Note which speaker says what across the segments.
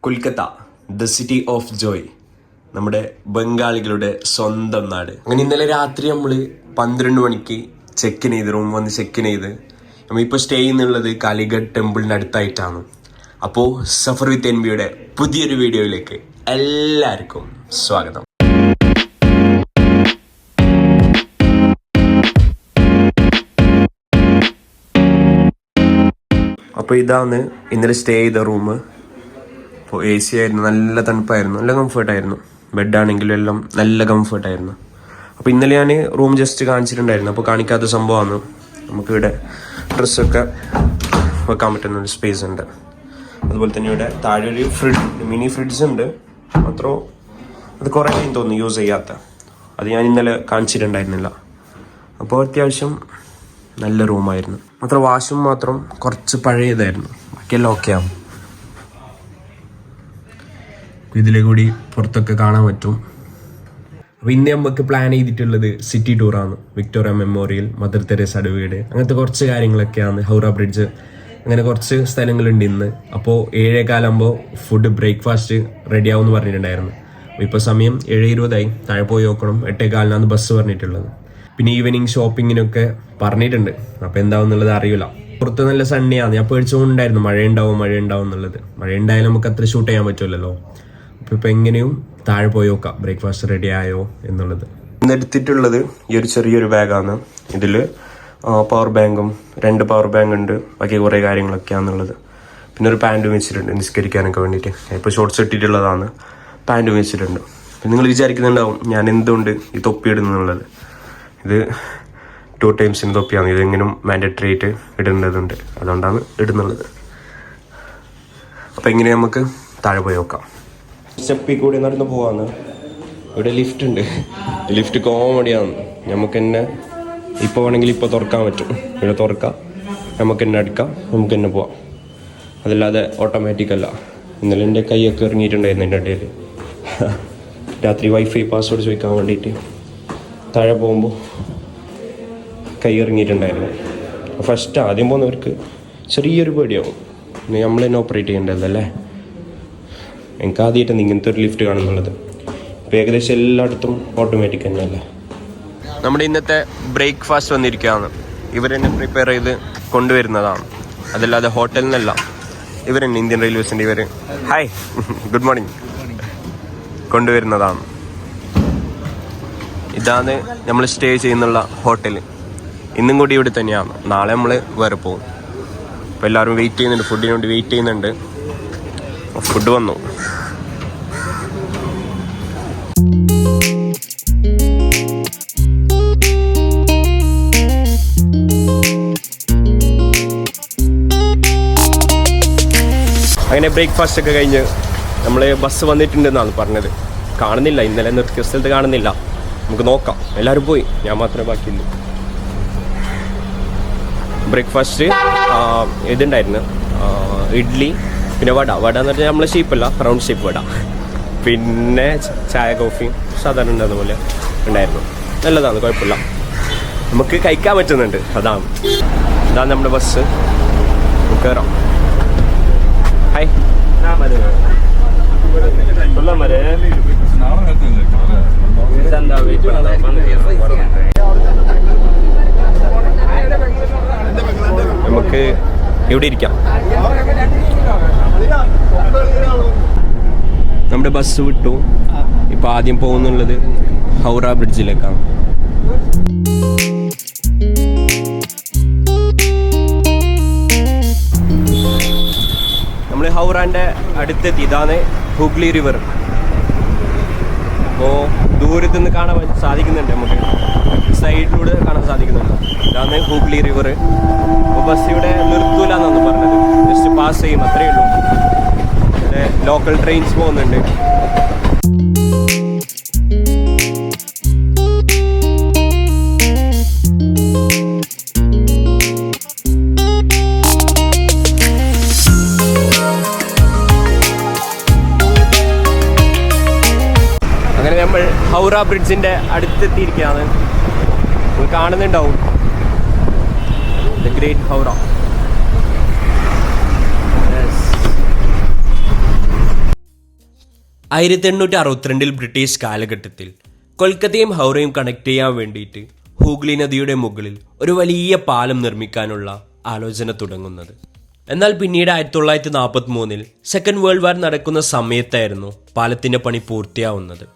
Speaker 1: Kolkata, the city of Joy, നമ്മുടെ ബംഗാളികളുടെ സ്വന്തം നാട്. അങ്ങനെ ഇന്നലെ രാത്രി നമ്മൾ 12 മണിക്ക് ചെക്കിൻ ചെയ്ത് റൂം വന്ന് ചെക്കിൻ ചെയ്ത് നമ്മളിപ്പോൾ സ്റ്റേ ചെയ്യുന്നുള്ളത് കാലിഘട്ട് ടെമ്പിളിൻ്റെ അടുത്തായിട്ടാണ്. അപ്പോൾ സഫർ വിത്ത് എൻവിയുടെ പുതിയൊരു വീഡിയോയിലേക്ക് എല്ലാവർക്കും സ്വാഗതം. അപ്പോൾ ഇതാണ് ഇന്നലെ സ്റ്റേ ചെയ്ത റൂം. അപ്പോൾ AC ആയിരുന്നു, നല്ല തണുപ്പായിരുന്നു, നല്ല കംഫർട്ടായിരുന്നു. ബെഡാണെങ്കിലും എല്ലാം നല്ല കംഫർട്ടായിരുന്നു. അപ്പോൾ ഇന്നലെ ഞാൻ റൂം ജസ്റ്റ് കാണിച്ചിട്ടുണ്ടായിരുന്നു. അപ്പോൾ കാണിക്കാത്ത സംഭവമാണ്. നമുക്കിവിടെ ഡ്രസ്സൊക്കെ വെക്കാൻ പറ്റുന്ന ഒരു സ്പേസ് ഉണ്ട്. അതുപോലെ തന്നെ ഇവിടെ താഴെ ഒരു മിനി ഫ്രിഡ്ജ് ഉണ്ട്. മാത്രം അത് കുറേ തോന്നുന്നു യൂസ് ചെയ്യാത്ത. അത് ഞാൻ ഇന്നലെ കാണിച്ചിട്ടുണ്ടായിരുന്നില്ല. അപ്പോൾ അത്യാവശ്യം നല്ല റൂമായിരുന്നു. മാത്രം വാഷും മാത്രം കുറച്ച് പഴയതായിരുന്നു. ബാക്കിയെല്ലാം ഓക്കെ ആവും. ഇതിലെ കൂടി പുറത്തൊക്കെ കാണാൻ പറ്റും. അപ്പോൾ ഇന്ന് നമുക്ക് പ്ലാൻ ചെയ്തിട്ടുള്ളത് സിറ്റി ടൂറാണ്. വിക്ടോറിയ മെമ്മോറിയൽ, മദർ തെരേസയുടെ വീട്, അങ്ങനത്തെ കുറച്ച് കാര്യങ്ങളൊക്കെയാണ്. ഹൗറ ബ്രിഡ്ജ്, അങ്ങനെ കുറച്ച് സ്ഥലങ്ങളുണ്ട് ഇന്ന്. അപ്പോൾ 7:15 ഫുഡ് ബ്രേക്ക്ഫാസ്റ്റ് റെഡി ആവുമെന്ന് പറഞ്ഞിട്ടുണ്ടായിരുന്നു. അപ്പോൾ ഇപ്പോൾ സമയം 7:20 താഴെ പോയി നോക്കണം. 8:15 ബസ് പറഞ്ഞിട്ടുള്ളത്. പിന്നെ ഈവനിങ് ഷോപ്പിങ്ങിനൊക്കെ പറഞ്ഞിട്ടുണ്ട്. അപ്പോൾ എന്താവുന്നുള്ളത് അറിയില്ല. പുറത്ത് നല്ല സണ്ണിയാണ്. ഞാൻ പേടിച്ചുകൊണ്ടായിരുന്നു മഴ ഉണ്ടാവും എന്നുള്ളത്. മഴ ഉണ്ടായാലും നമുക്ക് അത്ര ഷൂട്ട് ചെയ്യാൻ പറ്റുമല്ലോ. അപ്പോൾ ഇപ്പോൾ എങ്ങനെയും താഴെ പോയി നോക്കാം ബ്രേക്ക്ഫാസ്റ്റ് റെഡി ആയോ എന്നുള്ളത്. ഇന്ന് എടുത്തിട്ടുള്ളത് ഈ ഒരു ചെറിയൊരു ബാഗാണ്. ഇതിൽ പവർ ബാങ്കും 2 പവർ ബാങ്ക് ഉണ്ട്. ബാക്കി കുറേ കാര്യങ്ങളൊക്കെയാണുള്ളത്. പിന്നെ ഒരു പാൻറ്റും വെച്ചിട്ടുണ്ട് നിസ്കരിക്കാനൊക്കെ വേണ്ടിയിട്ട്. ഇപ്പോൾ ഷോർട്ട്സ് ഇട്ടിട്ടുള്ളതാണ്. പാൻറ്റും വെച്ചിട്ടുണ്ട്. പിന്നെ നിങ്ങൾ വിചാരിക്കുന്നുണ്ടാവും ഞാൻ എന്തുകൊണ്ട് ഈ തൊപ്പി ഇടുന്നുള്ളത്. ഇത് 2 ടൈംസിന് തൊപ്പിയാണ്. ഇതെങ്കിലും മാൻഡേറ്ററി ആയിട്ട് ഇടേണ്ടതുണ്ട്. അതുകൊണ്ടാണ് ഇടുന്നുള്ളത്. അപ്പോൾ എങ്ങനെ നമുക്ക് താഴെ പോയി നോക്കാം. സ്റ്റെപ്പിൽ കൂടി നടന്ന് പോവാന്ന്. ഇവിടെ ലിഫ്റ്റ് ഉണ്ട്. ലിഫ്റ്റ് കോമഡിയാണ്. നമുക്ക് തന്നെ ഇപ്പോൾ വേണമെങ്കിൽ ഇപ്പോൾ തുറക്കാൻ പറ്റും. ഇവിടെ തുറക്കാം, നമുക്ക് തന്നെ അടുക്കാം, നമുക്ക് തന്നെ പോവാം. അതല്ലാതെ ഓട്ടോമാറ്റിക് അല്ല. ഇന്നലെ എൻ്റെ കൈയൊക്കെ ഇറങ്ങിയിട്ടുണ്ടായിരുന്നു. എൻ്റെ ഇടയിൽ രാത്രി വൈഫൈ പാസ്വേഡ് ചോദിക്കാൻ വേണ്ടിയിട്ട് താഴെ പോകുമ്പോൾ കൈ ഇറങ്ങിയിട്ടുണ്ടായിരുന്നു. ഫസ്റ്റ് ആദ്യം പോകുന്നവർക്ക് ചെറിയൊരു പേടിയാവും. നമ്മൾ തന്നെ ഓപ്പറേറ്റ് ചെയ്യേണ്ടതല്ലേ. എനിക്ക് ആദ്യമായിട്ടാണ് ഇങ്ങനത്തെ ഒരു ലിഫ്റ്റ് കാണുന്നുള്ളത്. ഇപ്പോൾ ഏകദേശം എല്ലായിടത്തും ഓട്ടോമാറ്റിക് തന്നെയല്ലേ. നമ്മുടെ ഇന്നത്തെ ബ്രേക്ക്ഫാസ്റ്റ് വന്നിരിക്കുകയാണ്. ഇവർ തന്നെ പ്രിപ്പയർ ചെയ്ത് കൊണ്ടുവരുന്നതാണ്. അതല്ലാതെ ഹോട്ടലിൽ നിന്നല്ല. ഇവർ തന്നെ ഇന്ത്യൻ റെയിൽവേസിൻ്റെ ഹായ് ഗുഡ് മോർണിംഗ് കൊണ്ടുവരുന്നതാണ്. ഇതാണ് നമ്മൾ സ്റ്റേ ചെയ്യുന്നുള്ള ഹോട്ടൽ. ഇന്നും കൂടി ഇവിടെ തന്നെയാണ്. നാളെ നമ്മൾ വേറെ പോകും. അപ്പോൾ എല്ലാവരും വെയിറ്റ് ചെയ്യുന്നുണ്ട്, ഫുഡിന് വേണ്ടി വെയിറ്റ് ചെയ്യുന്നുണ്ട്. ഫുഡ് വന്നു. അങ്ങനെ ബ്രേക്ക്ഫാസ്റ്റ് ഒക്കെ കഴിഞ്ഞ് നമ്മൾ ബസ് വന്നിട്ടുണ്ടെന്നാണ് പറഞ്ഞത്. കാണുന്നില്ല, ഇന്നലെ നിർത്തിയ സ്ഥലത്ത് കാണുന്നില്ല. നമുക്ക് നോക്കാം. എല്ലാവരും പോയി, ഞാൻ മാത്രമേ ബാക്കിയുള്ളൂ. ബ്രേക്ക്ഫാസ്റ്റ് ഇതുണ്ടായിരുന്നു, ഇഡ്ഡലി, പിന്നെ വട എന്ന് പറഞ്ഞാൽ നമ്മളെ ഷേപ്പല്ല, റൗണ്ട് ഷേപ്പ് വട. പിന്നെ ചായ കോഫിയും സാധാരണ ഉണ്ടാകുന്ന പോലെ ഉണ്ടായിരുന്നു. നല്ലതാണ്, കുഴപ്പമില്ല. നമുക്ക് കഴിക്കാൻ പറ്റുന്നുണ്ട്. ഇതാണ് നമ്മുടെ ബസ്. കയറാം. ഹായ്. നമുക്ക് ഇവിടെ ഇരിക്കാം. നമ്മുടെ ബസ് വിട്ടു. ഇപ്പൊ ആദ്യം പോകുന്നുള്ളത് ഹൗറ ബ്രിഡ്ജിലേക്കാണ്. നമ്മൾ ഹൗറാൻ്റെ അടുത്തെത്തി. ഇതാണ് ഹുഗ്ലി റിവർ. അപ്പോൾ ദൂരത്തു നിന്ന് കാണാൻ സാധിക്കുന്നുണ്ട്. നമുക്ക് സൈഡിലൂടെ കാണാൻ സാധിക്കുന്നുണ്ട്. ഇതാണ് ഹുഗ്ലി റിവർ. അപ്പോൾ ബസ് ഇവിടെ നിർത്തൂല എന്നാണ് പറഞ്ഞത്. ജസ്റ്റ് പാസ് ചെയ്യും, അത്രയേ ഉള്ളൂ. ഇവിടെ ലോക്കൽ ട്രെയിൻസ് പോകുന്നുണ്ട്. അങ്ങനെ നമ്മൾ ഹൗറ ബ്രിഡ്ജിൻ്റെ അടുത്തെത്തിയിരിക്കുകയാണ്. കാണുന്നുണ്ടാവും ദ ഗ്രേറ്റ് ഹൗറ. 1862 ബ്രിട്ടീഷ് കാലഘട്ടത്തിൽ കൊൽക്കത്തയും ഹൗറയും കണക്ട് ചെയ്യാൻ വേണ്ടിയിട്ട് ഹൂഗ്ലി നദിയുടെ മുകളിൽ ഒരു വലിയ പാലം നിർമ്മിക്കാനുള്ള ആലോചന തുടങ്ങുന്നത്. എന്നാൽ പിന്നീട് 1943 സെക്കൻഡ് വേൾഡ് വാർ നടക്കുന്ന സമയത്തായിരുന്നു പാലത്തിന്റെ പണി പൂർത്തിയാവുന്നത്.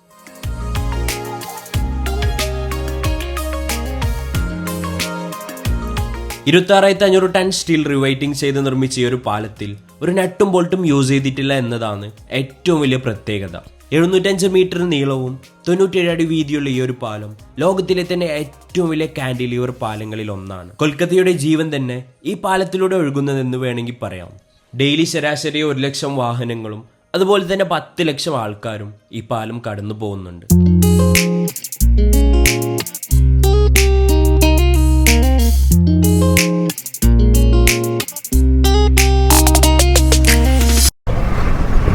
Speaker 1: 26,500 ടൺ സ്റ്റീൽ റിവൈറ്റിംഗ് ചെയ്ത് നിർമ്മിച്ച ഈ ഒരു പാലത്തിൽ ഒരു നട്ടും ബോൾട്ടും യൂസ് ചെയ്തിട്ടില്ല എന്നതാണ് ഏറ്റവും വലിയ പ്രത്യേകത. 705 മീറ്റർ നീളവും 97 അടി വീതിയുള്ള ഈ ഒരു പാലം ലോകത്തിലെ തന്നെ ഏറ്റവും വലിയ കാൻഡിലിവർ പാലങ്ങളിൽ ഒന്നാണ്. കൊൽക്കത്തയുടെ ജീവൻ തന്നെ ഈ പാലത്തിലൂടെ ഒഴുകുന്നതെന്ന് വേണമെങ്കിൽ പറയാം. ഡെയിലി ശരാശരി 1 ലക്ഷം വാഹനങ്ങളും അതുപോലെ തന്നെ 10 ലക്ഷം ആൾക്കാരും ഈ പാലം കടന്നു പോകുന്നുണ്ട്.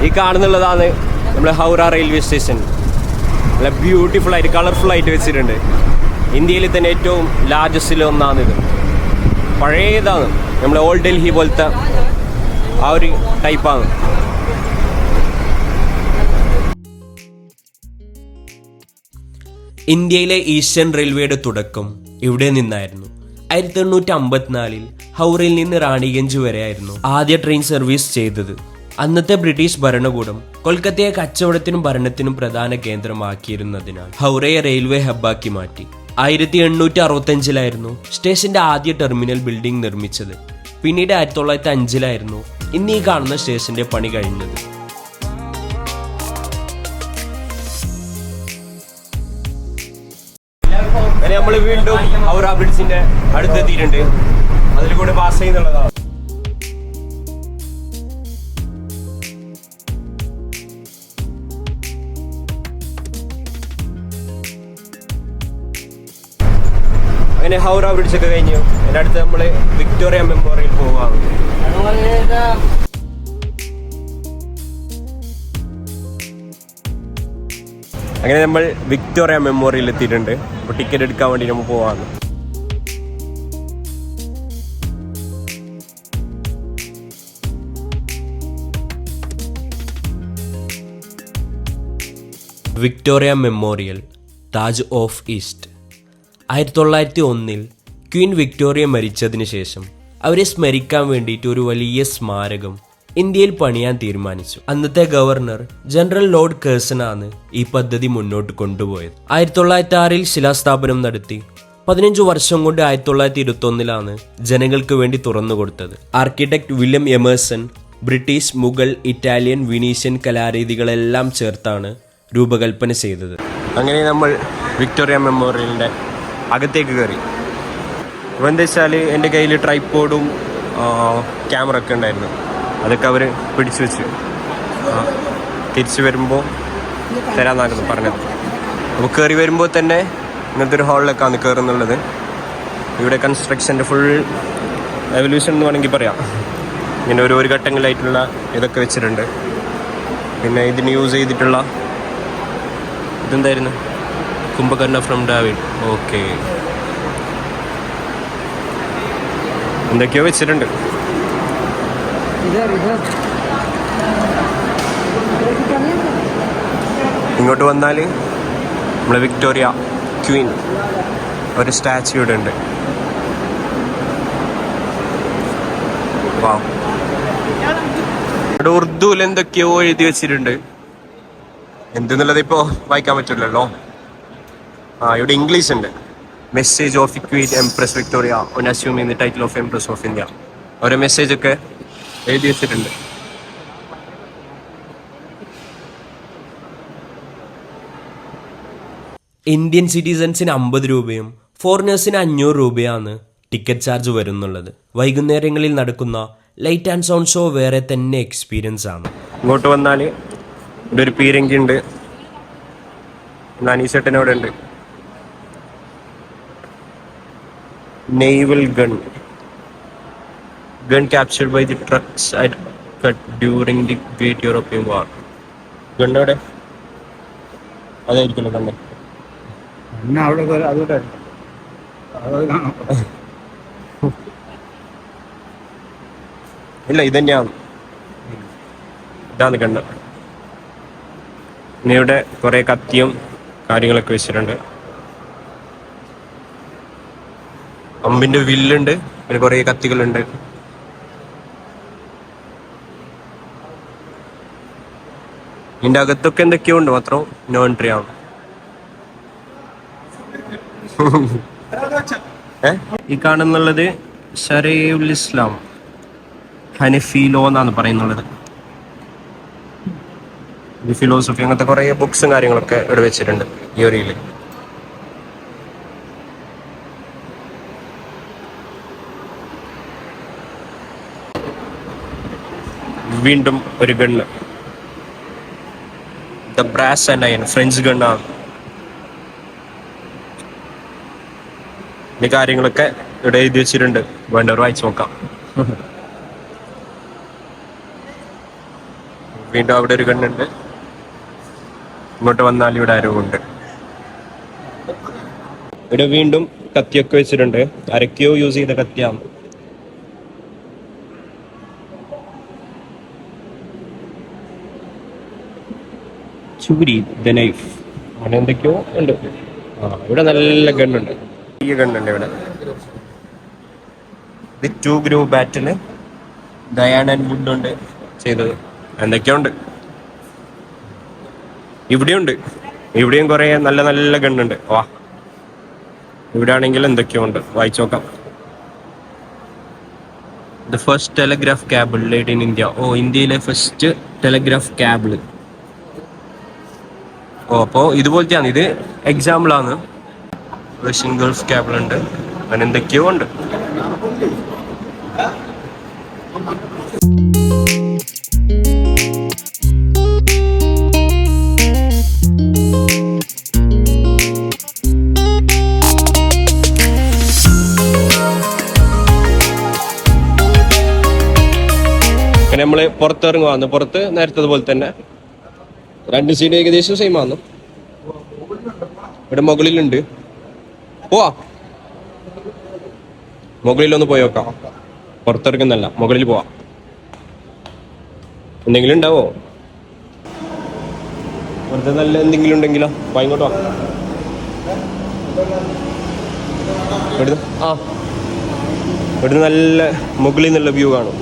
Speaker 1: ഈ കാണുന്നുള്ളതാണ് നമ്മുടെ ഹൗറ റെയിൽവേ സ്റ്റേഷൻ. നല്ല ബ്യൂട്ടിഫുൾ ആയിട്ട് കളർഫുൾ ആയിട്ട് വെച്ചിട്ടുണ്ട്. ഇന്ത്യയിൽ തന്നെ ഏറ്റവും ലാർജസ്റ്റിൽ ഒന്നാണിത്. പഴയതാണ്, നമ്മുടെ ഓൾഡ് ഡൽഹി പോലത്തെ ആ ഒരു ടൈപ്പാണ്. ഇന്ത്യയിലെ ഈസ്റ്റേൺ റെയിൽവേയുടെ തുടക്കം ഇവിടെ നിന്നായിരുന്നു. 1854 ഹൗറയിൽ നിന്ന് റാണിഗഞ്ച് വരെയായിരുന്നു ആദ്യ ട്രെയിൻ സർവീസ് ചെയ്തത്. അന്നത്തെ ബ്രിട്ടീഷ് ഭരണകൂടം കൊൽക്കത്തയെ കച്ചവടത്തിനും ഭരണത്തിനും പ്രധാന കേന്ദ്രമാക്കിയിരുന്നതിനാൽ ഹൗറയെ റെയിൽവേ ഹബ്ബാക്കി മാറ്റി. 1865 സ്റ്റേഷന്റെ ആദ്യ ടെർമിനൽ ബിൽഡിംഗ് നിർമ്മിച്ചത്. പിന്നീട് 1905 ഇന്നീ കാണുന്ന സ്റ്റേഷന്റെ പണി കഴിഞ്ഞത്. നമ്മൾ വീണ്ടും ഹൗറ ബ്രിഡ്ജിന്റെ അടുത്തെത്തിയിട്ടുണ്ട്. അതിൽ കൂടെ പാസ് ചെയ്യുന്നുള്ളതാണ്. അങ്ങനെ ഹൗറ ബ്രിഡ്ജൊക്കെ കഴിഞ്ഞു. എൻ്റെ അടുത്ത് നമ്മൾ വിക്ടോറിയ മെമ്മോറിയൽ പോവാണ്. അങ്ങനെ നമ്മൾ വിക്ടോറിയ മെമ്മോറിയൽ എത്തിയിട്ടുണ്ട്. അപ്പോൾ ടിക്കറ്റ് എടുക്കാൻ വേണ്ടി നമ്മൾ പോവാണ്. Victoria memorial, Taj of east. 1901 Queen Victoria മരിച്ചതിന് ശേഷം അവരെ സ്മരിക്കാൻ വേണ്ടിയിട്ട് ഒരു വലിയ സ്മാരകം ഇന്ത്യയിൽ പണിയാൻ തീരുമാനിച്ചു. അന്നത്തെ ഗവർണർ ജനറൽ ലോർഡ് കേഴ്സണാണ് ഈ പദ്ധതി മുന്നോട്ട് കൊണ്ടുപോയത്. 1906 ശിലാസ്ഥാപനം നടത്തി 15 വർഷം കൊണ്ട് 1921 ജനങ്ങൾക്ക് വേണ്ടി തുറന്നു കൊടുത്തത്. Architect William Emerson British, Mughal, Italian, Venetian കലാരീതികളെല്ലാം ചേർത്താണ് രൂപകൽപ്പന ചെയ്തത്. അങ്ങനെ നമ്മൾ വിക്ടോറിയ മെമ്മോറിയലിൻ്റെ അകത്തേക്ക് കയറി. അപ്പോൾ എന്താ വെച്ചാൽ എൻ്റെ കയ്യിൽ ട്രൈപ്പോഡും ക്യാമറ ഒക്കെ ഉണ്ടായിരുന്നു. അതൊക്കെ അവർ പിടിച്ചു വെച്ച് തിരിച്ചു വരുമ്പോൾ തരാമെന്നായിരുന്നു പറഞ്ഞത്. അപ്പോൾ കയറി വരുമ്പോൾ തന്നെ ഇങ്ങനത്തെ ഒരു ഹാളിലേക്കാണ് കയറുന്നുള്ളത്. ഇവിടെ കൺസ്ട്രക്ഷൻ്റെ ഫുൾ എവല്യൂഷൻ എന്ന് വേണമെങ്കിൽ പറയാം. ഇങ്ങനെ ഒരു ഘട്ടങ്ങളിലായിട്ടുള്ള ഇതൊക്കെ വെച്ചിട്ടുണ്ട്. പിന്നെ ഇതിന് യൂസ് ചെയ്തിട്ടുള്ള ഇതെന്തായിരുന്നു, കുംഭകർണ ഫ്രം ഡാവിഡ്. ഓക്കെ, എന്തൊക്കെയോ വെച്ചിട്ടുണ്ട്. ഇങ്ങോട്ട് വന്നാൽ നമ്മളെ വിക്ടോറിയ ക്വീൻ ഒരു സ്റ്റാച്യു ഇവിടെ ഉണ്ട്. വാവ്, ഇവിടെ ഉറുദുവിൽ എന്തൊക്കെയോ എഴുതി വെച്ചിട്ടുണ്ട്. എന്തെന്നുള്ളത് ഇപ്പോൾ വായിക്കാൻ പറ്റില്ലല്ലോ. ഇവിടെ ഇംഗ്ലീഷ് ഉണ്ട്. Message of Queen empress Victoria on assuming the title of empress of India. ഓരോ മെസ്സേജ് ഒക്കെ എഴുതി വെച്ചിട്ടുണ്ട്. ഇന്ത്യൻ സിറ്റിസൺസിന് 50 രൂപയും ഫോറിനേഴ്സിന് 500 രൂപയാണ് ടിക്കറ്റ് ചാർജ് വരുന്നുള്ളത്. വൈകുന്നേരങ്ങളിൽ നടക്കുന്ന ലൈറ്റ് ആൻഡ് സൗണ്ട് ഷോ വേറെ തന്നെ എക്സ്പീരിയൻസ് ആണ്. ഇങ്ങോട്ട് വന്നാൽ ഇവിടെ ഒരു പീരങ്കി ഉണ്ട്. നാനീസേട്ടനോടെ ഉണ്ട്. naval gun captured by the trucks at cut during the Great European War. ഗണ്ണോടെ അതായിരിക്കുമല്ലോ കണ്ടെ. ഇല്ല, ഇതന്നെയാണ്. ഇതാണ് കണ്ണ്. പിന്നെ ഇവിടെ കുറേ കത്തിയും കാര്യങ്ങളൊക്കെ വെച്ചിട്ടുണ്ട്. അമ്പിന്റെ വില്ലുണ്ട്, പിന്നെ കുറേ കത്തികളുണ്ട്. ഇതിന്റെ അകത്തൊക്കെ എന്തൊക്കെയോ ഉണ്ട്, മാത്രം നോ എൻട്രി ആണ്. ഈ കാണുന്നുള്ളത് ഷറീഉൽ ഇസ്ലാം ഹനഫി ലോ എന്നാണ് പറയുന്നുള്ളത്. ഈ ഫിലോസഫി അങ്ങനത്തെ കുറേ ബുക്സും കാര്യങ്ങളൊക്കെ ഇവിടെ വെച്ചിട്ടുണ്ട് ഈ ഏരിയയിൽ. വീണ്ടും ഒരു gun, the brass and iron, French ഗണ്ണാണ്. ഈ കാര്യങ്ങളൊക്കെ ഇവിടെ എഴുതി വെച്ചിട്ടുണ്ട്, വേണ്ടവർ വായിച്ചു നോക്കാം. വീണ്ടും അവിടെ ഒരു ഗണ്ണുണ്ട്. ഇങ്ങോട്ട് വന്നാൽ ഇവിടെ ആരോഗ്യമുണ്ട്. ഇവിടെ വീണ്ടും കത്തിയൊക്കെ വെച്ചിട്ടുണ്ട്. ആരൊക്കെയോ യൂസ് ചെയ്ത കത്തിയാണ്. ചൂരി ദ നൈഫ്, അങ്ങനെ എന്തൊക്കെയോ ഉണ്ട്. ഇവിടെ നല്ല ഗണ്ണുണ്ട്. ഈ ഗണ്ണുണ്ട് ഇവിടെ. ഇത് 2 ഗ്രൂപ്പ് ബാറ്റില് ഡയാൻ ആൻഡ് വുഡ് ഉണ്ട് ചെയ്തത്. എന്തൊക്കെയോ ഉണ്ട്. ഇവിടെയുണ്ട്, ഇവിടെയും കുറെ നല്ല നല്ല ഗണ്ണുണ്ട്. വാ, ഇവിടെ ആണെങ്കിൽ എന്തൊക്കെയോ ഉണ്ട്, വായിച്ചു നോക്കാം. The first telegraph cable laid in India. ഓ, ഇന്ത്യയിലെ ഫസ്റ്റ് ടെലഗ്രാഫ് കേബിൾ. ഓ, അപ്പോൾ ഇതുപോലത്തെയാണ്. ഇത് എക്സാമ്പിളാണ്. റഷ്യൻ ഗൾഫ് കേബിൾ ഉണ്ട്, അങ്ങനെ എന്തൊക്കെയോ ഉണ്ട്. നമ്മള് പുറത്തിറങ്ങുവാന്ന്. പുറത്ത് നേരത്തെ പോലെ തന്നെ 2 സൈഡ് ഏകദേശം സെയിം ആന്നു. ഇവിടെ മുകളിലുണ്ട്. പോവാ, മുകളിലൊന്ന് പോയി നോക്കാം. പുറത്തിറങ്ങുന്നല്ല, മുകളിൽ പോവാം. എന്തെങ്കിലും ഉണ്ടാവോ? പുറത്ത് നല്ല എന്തെങ്കിലും ഉണ്ടെങ്കിലോ? ഇങ്ങോട്ട് വാ. ഇവിടുന്ന് നല്ല മുകളിൽ നിന്നുള്ള വ്യൂ കാണും.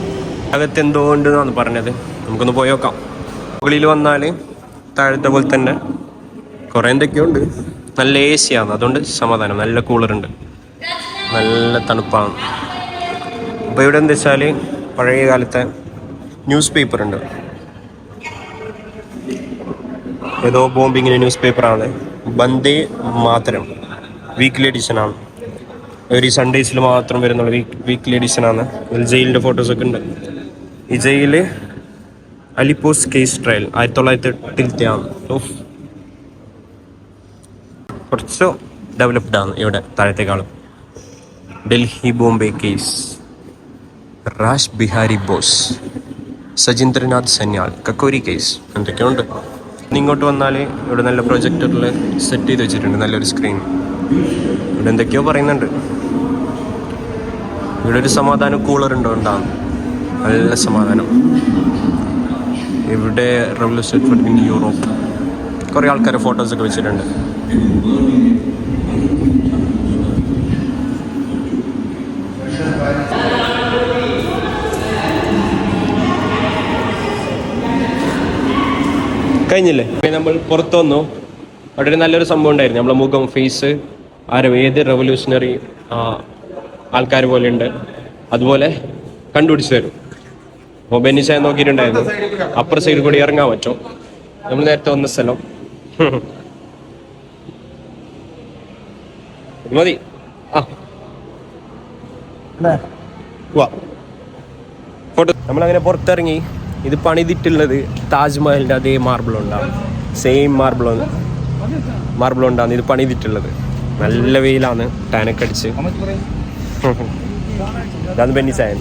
Speaker 1: അകത്ത് എന്തോ ഉണ്ട് എന്നാണ് പറഞ്ഞത്. നമുക്കൊന്ന് പോയി നോക്കാം. മുകളിൽ വന്നാൽ താഴത്തെ പോലെ തന്നെ കുറേ എന്തൊക്കെയോ ഉണ്ട്. നല്ല AC ആണ്, അതുകൊണ്ട് സമാധാനം. നല്ല കൂളറുണ്ട്, നല്ല തണുപ്പാണ്. അപ്പോൾ ഇവിടെ എന്താ വെച്ചാൽ പഴയ കാലത്തെ ന്യൂസ് പേപ്പർ ഉണ്ട്. ഏതോ ബോംബിങ്ങിൻ്റെ ന്യൂസ് പേപ്പറാണ്. വന്ദേ മാതരം വീക്ക്ലി എഡിഷനാണ്. ഒരു സൺഡേസിൽ മാത്രം വരുന്നുള്ള വീക്ക്ലി എഡിഷനാണ്. ഇതിൽ ജയിലിൻ്റെ ഫോട്ടോസൊക്കെ ഉണ്ട്. ഈ ജയില് അലിപ്പോസ് കേസ് ട്രയൽ 1908 ആണ്. കുറച്ച് ഡെവലപ്ഡ് ആണ് ഇവിടെ താഴത്തേക്കാളും. ഡൽഹി ബോംബെ കേസ്, റാഷ് ബിഹാരി ബോസ്, സജീന്ദ്രനാഥ് സന്യാൽ, കക്കോരി കേസ്, എന്തൊക്കെയുണ്ട്. ഇങ്ങോട്ട് വന്നാൽ ഇവിടെ നല്ല പ്രൊജക്ടറിൽ സെറ്റ് ചെയ്ത് വെച്ചിട്ടുണ്ട്, നല്ലൊരു സ്ക്രീൻ. ഇവിടെ എന്തൊക്കെയോ പറയുന്നുണ്ട്. ഇവിടെ ഒരു സമാധാനം കൂളറുണ്ടോ? ഉണ്ടാകും, നല്ല സമാധാനം. ഇവിടെ റെവല്യൂഷൻ ഇൻ യൂറോപ്പ്, കുറേ ആൾക്കാരെ ഫോട്ടോസൊക്കെ വെച്ചിട്ടുണ്ട്. കഴിഞ്ഞില്ലേ? നമ്മൾ പുറത്തു വന്നു. അവിടെ ഒരു നല്ലൊരു സംഭവം ഉണ്ടായിരുന്നു. നമ്മളെ മുഖം, ഫേസ് ഏത് റെവല്യൂഷണറി ആൾക്കാർ പോലെ ഉണ്ട്, അതുപോലെ കണ്ടുപിടിച്ച് തരും. അപ്പോൾ ബെന്നിച്ചായ നോക്കിയിട്ടുണ്ടായിരുന്നു. അപ്പുറ സൈഡിൽ കൂടി ഇറങ്ങാൻ പറ്റും. നമ്മൾ നേരത്തെ വന്ന സ്ഥലം മതി. ഫോട്ടോ. നമ്മളങ്ങനെ പുറത്തിറങ്ങി. ഇത് പണിതിട്ടുള്ളത് താജ്മഹലിൻ്റെ അതേ മാർബിൾ ഉണ്ടാവും, സെയിം മാർബിൾ ഉണ്ടാകും ഇത് പണിതിട്ടുള്ളത്. നല്ല വെയിലാണ്, ടാനൊക്കെ അടിച്ച്. ഇതാണ് ബെന്നിച്ചായൻ.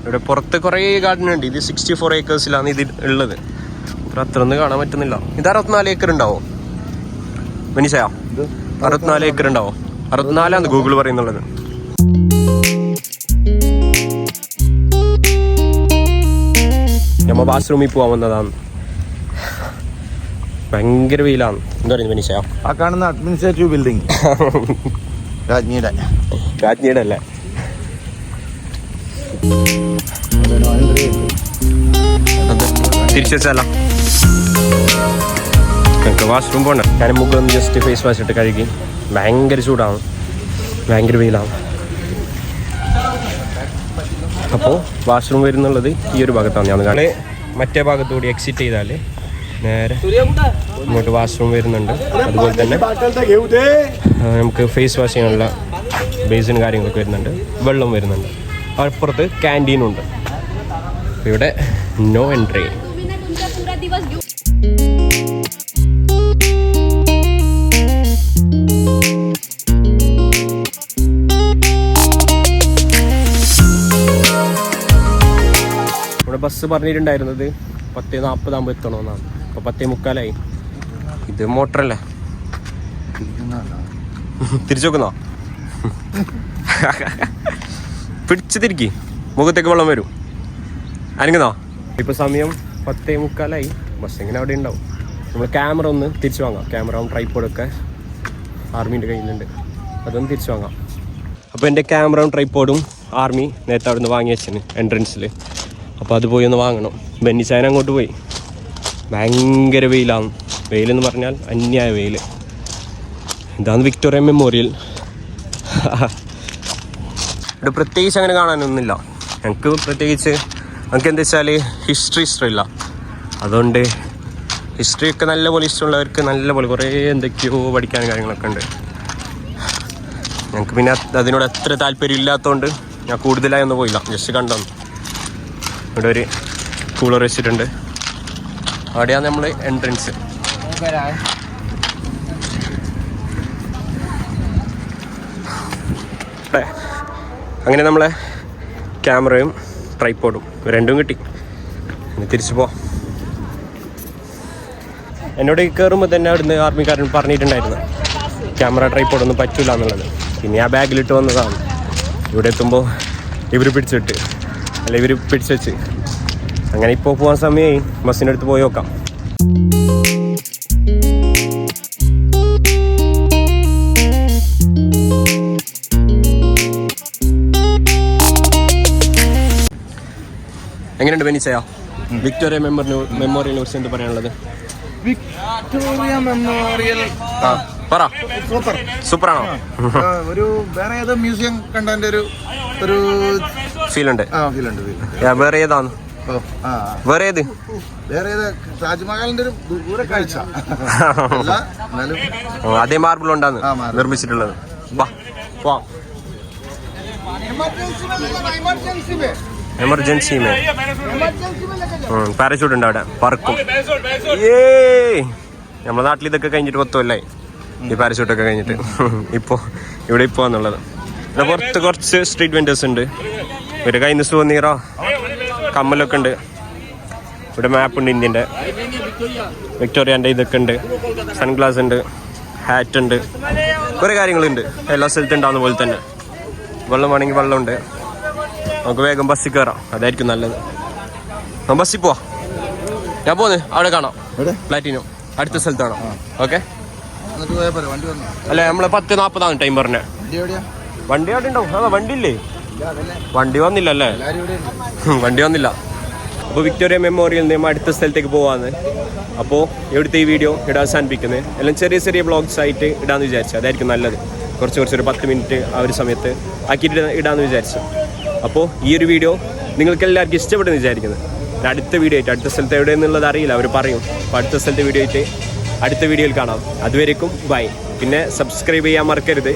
Speaker 1: ഇവിടെ പുറത്ത് കുറേ ഗാർഡൻ ഉണ്ട്. ഇത് 64 ഏക്കേഴ്സിലാണ് ഇത് ഉള്ളത്. അത്രയൊന്നും കാണാൻ പറ്റുന്നില്ല. ഇത് 64 ഏക്കർ ഉണ്ടാവോ ബെന്നിച്ചായ? 64 ഏക്കർ ഉണ്ടാവോ? 64 ഗൂഗിൾ പറയുന്നുള്ളത്. അപ്പോൾ ബാത്റൂമിൽ പോകാൻ വന്നതാണ്. ഭയങ്കര വെയിലാണ്. എന്താ പറയുന്നത് മനീഷ?
Speaker 2: ആ കാണുന്ന അഡ്മിനിസ്ട്രേറ്റീവ് ബിൽഡിംഗ്
Speaker 1: രാജ്ഞിയുടെ അല്ലേ? തിരിച്ചു വെച്ചാലോ? നമുക്ക് വാഷ്റൂം പോകണ്ട. ഞാൻ മുഖം ജസ്റ്റ് ഫേസ് വാഷ് ഇട്ട് കഴുകി. ഭയങ്കര ചൂടാണ്, ഭയങ്കര വെയിലാണ്. അപ്പോൾ വാഷ്റൂം വരുന്നുള്ളത് ഈ ഒരു ഭാഗത്താണ്. ഞാൻ കാണാൻ മറ്റേ ഭാഗത്തുകൂടി എക്സിറ്റ് ചെയ്താൽ നേരെ ഇങ്ങോട്ട് വാഷ്റൂം വരുന്നുണ്ട്. അതുപോലെ തന്നെ നമുക്ക് ഫേസ് വാഷ് ചെയ്യാനുള്ള ബേസിനും കാര്യങ്ങളൊക്കെ വരുന്നുണ്ട്. വെള്ളം വരുന്നുണ്ട്. അപ്പുറത്ത് ക്യാൻറ്റീനുണ്ട്. ഇവിടെ നോ എൻട്രി. ഇവിടെ ബസ് പറഞ്ഞിട്ടുണ്ടായിരുന്നത് 10:40 എത്തണമെന്നാണ്. അപ്പോൾ 10:45. ഇത് മോട്ടറല്ലേ? തിരിച്ചു നോക്കുന്നോ? പിടിച്ച് തിരിക്കി, മുഖത്തേക്ക് വെള്ളം വരും. അനങ്ങുന്നോ? ഇപ്പോൾ സമയം 10:45. ബസ് ഇങ്ങനെ അവിടെ ഉണ്ടാവും. നമ്മൾ ക്യാമറ ഒന്ന് തിരിച്ചു വാങ്ങാം. ക്യാമറ ട്രൈപ്പോഡൊക്കെ ആർമീൻ്റെ കയ്യിലുണ്ട്. അതൊന്ന് തിരിച്ചു വാങ്ങാം. അപ്പോൾ എൻ്റെ ക്യാമറയും ട്രൈപ്പോഡും ആർമി നേരത്തെ അവിടെ നിന്ന് വാങ്ങി വെച്ചിന് എൻട്രൻസിൽ. അപ്പോൾ അത് പോയി ഒന്ന് വാങ്ങണം. ബെന്നിച്ചായൻ അങ്ങോട്ട് പോയി. ഭയങ്കര വെയിലാണ്. വെയിലെന്ന് പറഞ്ഞാൽ അന്യായ വെയിൽ. ഇതാണ് വിക്ടോറിയ മെമ്മോറിയൽ. ഇവിടെ പ്രത്യേകിച്ച് അങ്ങനെ കാണാനൊന്നുമില്ല. ഞങ്ങൾക്ക് പ്രത്യേകിച്ച് നമുക്ക് എന്താ വെച്ചാൽ ഹിസ്റ്ററി ഇഷ്ടമില്ല. അതുകൊണ്ട് ഹിസ്റ്ററിയൊക്കെ നല്ലപോലെ ഇഷ്ടമുള്ളവർക്ക് നല്ലപോലെ കുറേ എന്തൊക്കെയോ പഠിക്കാനും കാര്യങ്ങളൊക്കെ ഉണ്ട്. ഞങ്ങൾക്ക് പിന്നെ അതിനോട് അത്ര താല്പര്യം ഇല്ലാത്തതുകൊണ്ട് ഞാൻ കൂടുതലായി ഒന്നും പോയില്ല. ജസ്റ്റ് കണ്ടോന്നു. ഇവിടെ ഒരു കൂളർ വെച്ചിട്ടുണ്ട്. അവിടെയാണ് നമ്മൾ എൻട്രൻസ്. അങ്ങനെ നമ്മളെ ക്യാമറയും ട്രൈപ്പോഡും രണ്ടും കിട്ടി. ഇനി തിരിച്ചു പോവാം. എന്നോട് കയറുമ്പോൾ തന്നെ അവിടുന്ന് ആർമിക്കാരൻ പറഞ്ഞിട്ടുണ്ടായിരുന്നു ക്യാമറ ട്രൈപ്പോഡൊന്നും പറ്റില്ല എന്നുള്ളത്. പിന്നെ ആ ബാഗിലിട്ട് വന്നതാണ്. ഇവിടെ എത്തുമ്പോൾ ഇവർ പിടിച്ചിട്ട് അല്ല ഇവർ പിടിച്ചു വെച്ച്. അങ്ങനെ ഇപ്പോൾ പോകാൻ സമയമായി. ബസ്സിൻ്റെ അടുത്ത് പോയി നോക്കാം. എങ്ങനെയുണ്ട് ബെനിച്ചയാ വിക്ടോറിയ മെമ്മോറിയലിനെ കുറിച്ച് എന്ത് പറയാനുള്ളത്?
Speaker 2: വിക്ടോറിയ മെമ്മോറിയൽ
Speaker 1: പറ. സൂപ്പറാണോ?
Speaker 2: ഒരു വേറെ ഏതോ മ്യൂസിയം കണ്ടതിന്റെ ഒരു ഫീൽ ഉണ്ട്.
Speaker 1: വേറെ ഏതാണ്? വേറെ ഏത്?
Speaker 2: താജ്മഹലിന്റെ ഒരു ദൂരക്കാഴ്ച.
Speaker 1: അതേ മാർബിൾ ഉണ്ടാന്ന് നിർമ്മിച്ചിട്ടുള്ളത്. എമർജൻസി പാരഷൂട്ട് ഉണ്ട് അവിടെ, പറക്കും. നമ്മുടെ നാട്ടിൽ ഇതൊക്കെ കഴിഞ്ഞിട്ട് 10 കൊല്ലമായി ഈ പാരഷൂട്ടൊക്കെ കഴിഞ്ഞിട്ട്. ഇവിടെ ഇപ്പോൾ എന്നുള്ളത്. ഇവിടെ പുറത്ത് കുറച്ച് സ്ട്രീറ്റ് വെൻഡേഴ്സ് ഉണ്ട്. ഒരു കയ്യിൽ സുവനീറോ കമ്മലൊക്കെ ഉണ്ട്. ഇവിടെ മാപ്പുണ്ട് ഇന്ത്യൻ്റെ, വിക്ടോറിയൻ്റെ ഇതൊക്കെ ഉണ്ട്. സൺഗ്ലാസ് ഉണ്ട്, ഹാറ്റ് ഉണ്ട്, കുറേ കാര്യങ്ങളുണ്ട്. എല്ലാ സ്ഥലത്തും ഉണ്ടാകുന്ന പോലെ തന്നെ. വെള്ളം വേണമെങ്കിൽ വെള്ളമുണ്ട്. നമുക്ക് വേഗം ബസ്സിൽ കയറാം, അതായിരിക്കും നല്ലത്. ബസ്സിൽ പോവാം. ഞാൻ പോന്ന് അവിടെ കാണാം. പ്ലാറ്റിനം അടുത്ത സ്ഥലത്താണോ? ഓക്കെ. അല്ല നമ്മള് 10:40 ടൈം പറഞ്ഞേ. വണ്ടി അവിടെ ഉണ്ടാവും. അതാ വണ്ടി ഇല്ലേ? വണ്ടി വന്നില്ല അല്ലേ? വണ്ടി വന്നില്ല. അപ്പോൾ വിക്ടോറിയ മെമ്മോറിയൽ നിന്ന് അടുത്ത സ്ഥലത്തേക്ക് പോവാന്ന്. അപ്പോൾ ഇവിടുത്തെ ഈ വീഡിയോ ഇവിടെ അവസാനിപ്പിക്കുന്നത്. എല്ലാം ചെറിയ ചെറിയ വ്ളോഗ്സ് ആയിട്ട് ഇടാന്ന് വിചാരിച്ചു. അതായിരിക്കും നല്ലത്. കുറച്ചൊരു 10 മിനിറ്റ് ആ ഒരു സമയത്ത് ആക്കിയിട്ട് ഇടാന്ന് വിചാരിച്ചു. അപ്പോൾ ഈ ഒരു വീഡിയോ നിങ്ങൾക്ക് എല്ലാവർക്കും ഇഷ്ടപ്പെടുന്നു വിചാരിക്കുന്നത്. അടുത്ത വീഡിയോ ആയിട്ട്, അടുത്ത സ്ഥലത്ത് എവിടെയെന്നുള്ളത് അറിയില്ല, അവർ പറയും. അപ്പോൾ അടുത്ത സ്ഥലത്തെ വീഡിയോ ആയിട്ട് അടുത്ത വീഡിയോയിൽ കാണാം. അതുവരേക്കും ബൈ. പിന്നെ സബ്സ്ക്രൈബ് ചെയ്യാൻ മറക്കരുത്.